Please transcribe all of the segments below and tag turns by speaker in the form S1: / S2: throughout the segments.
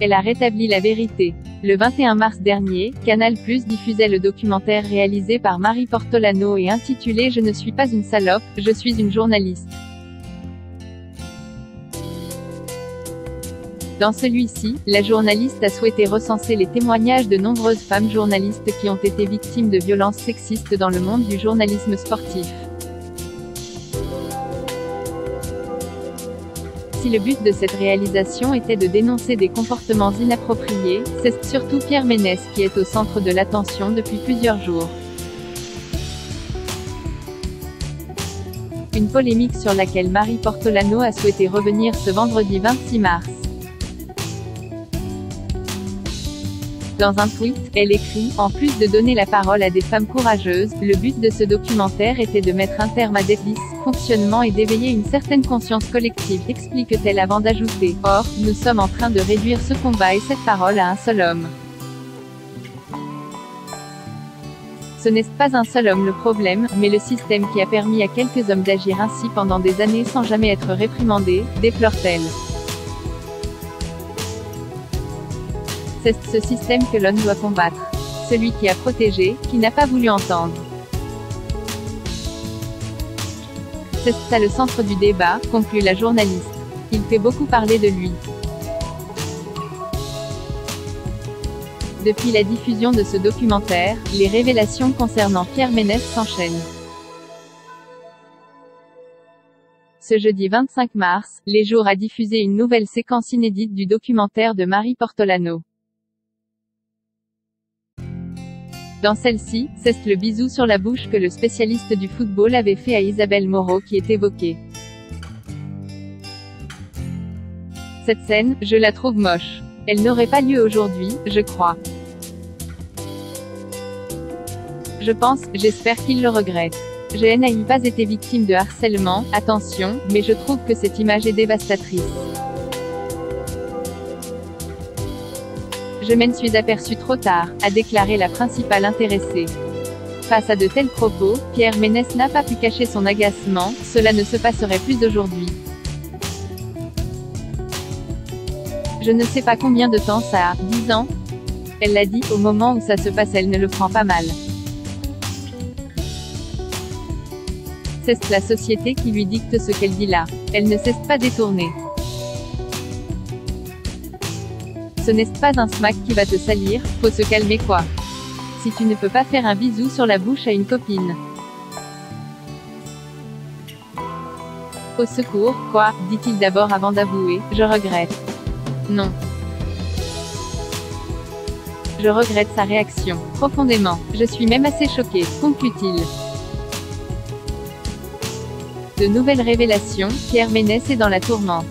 S1: Elle a rétabli la vérité. Le 21 mars dernier, Canal+ diffusait le documentaire réalisé par Marie Portolano et intitulé « Je ne suis pas une salope, je suis une journaliste ». Dans celui-ci, la journaliste a souhaité recenser les témoignages de nombreuses femmes journalistes qui ont été victimes de violences sexistes dans le monde du journalisme sportif. Si le but de cette réalisation était de dénoncer des comportements inappropriés, c'est surtout Pierre Ménès qui est au centre de l'attention depuis plusieurs jours. Une polémique sur laquelle Marie Portolano a souhaité revenir ce vendredi 26 mars. Dans un tweet, elle écrit « En plus de donner la parole à des femmes courageuses, le but de ce documentaire était de mettre un terme à des dysfonctionnements et d'éveiller une certaine conscience collective », explique-t-elle avant d'ajouter « Or, nous sommes en train de réduire ce combat et cette parole à un seul homme. Ce n'est pas un seul homme le problème, mais le système qui a permis à quelques hommes d'agir ainsi pendant des années sans jamais être réprimandés », déplore-t-elle. C'est ce système que l'on doit combattre. Celui qui a protégé, qui n'a pas voulu entendre. C'est ça le centre du débat, conclut la journaliste. Il fait beaucoup parler de lui. Depuis la diffusion de ce documentaire, les révélations concernant Pierre Ménès s'enchaînent. Ce jeudi 25 mars, Les Jours a diffusé une nouvelle séquence inédite du documentaire de Marie Portolano. Dans celle-ci, c'est le bisou sur la bouche que le spécialiste du football avait fait à Isabelle Moreau qui est évoqué. Cette scène, je la trouve moche. Elle n'aurait pas lieu aujourd'hui, je crois. Je pense, j'espère qu'il le regrette. Je n'ai pas été victime de harcèlement, attention, mais je trouve que cette image est dévastatrice. Je m'en suis aperçue trop tard, a déclaré la principale intéressée. Face à de tels propos, Pierre Ménès n'a pas pu cacher son agacement, cela ne se passerait plus aujourd'hui. Je ne sais pas combien de temps ça a, 10 ans. Elle l'a dit, au moment où ça se passe elle ne le prend pas mal. C'est la société qui lui dicte ce qu'elle dit là. Elle ne cesse pas détourner. Ce n'est pas un smack qui va te salir, faut se calmer quoi. Si tu ne peux pas faire un bisou sur la bouche à une copine. Au secours, quoi, dit-il d'abord avant d'avouer, je regrette. Non. Je regrette sa réaction, profondément. Je suis même assez choquée, conclut-il. De nouvelles révélations, Pierre Ménès est dans la tourmente.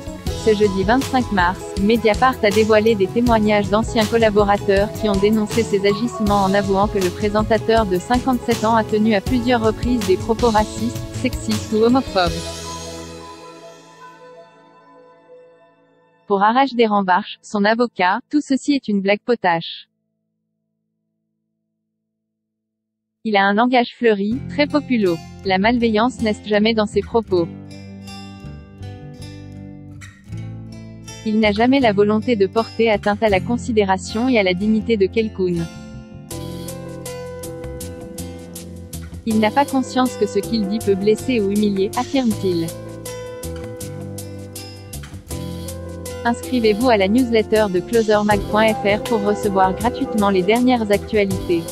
S1: Ce jeudi 25 mars, Mediapart a dévoilé des témoignages d'anciens collaborateurs qui ont dénoncé ses agissements en avouant que le présentateur de 57 ans a tenu à plusieurs reprises des propos racistes, sexistes ou homophobes. Pour Arash Derambarche, son avocat, tout ceci est une blague potache. Il a un langage fleuri, très populo. La malveillance n'est jamais dans ses propos. Il n'a jamais la volonté de porter atteinte à la considération et à la dignité de quelqu'un. Il n'a pas conscience que ce qu'il dit peut blesser ou humilier, affirme-t-il. Inscrivez-vous à la newsletter de closermag.fr pour recevoir gratuitement les dernières actualités.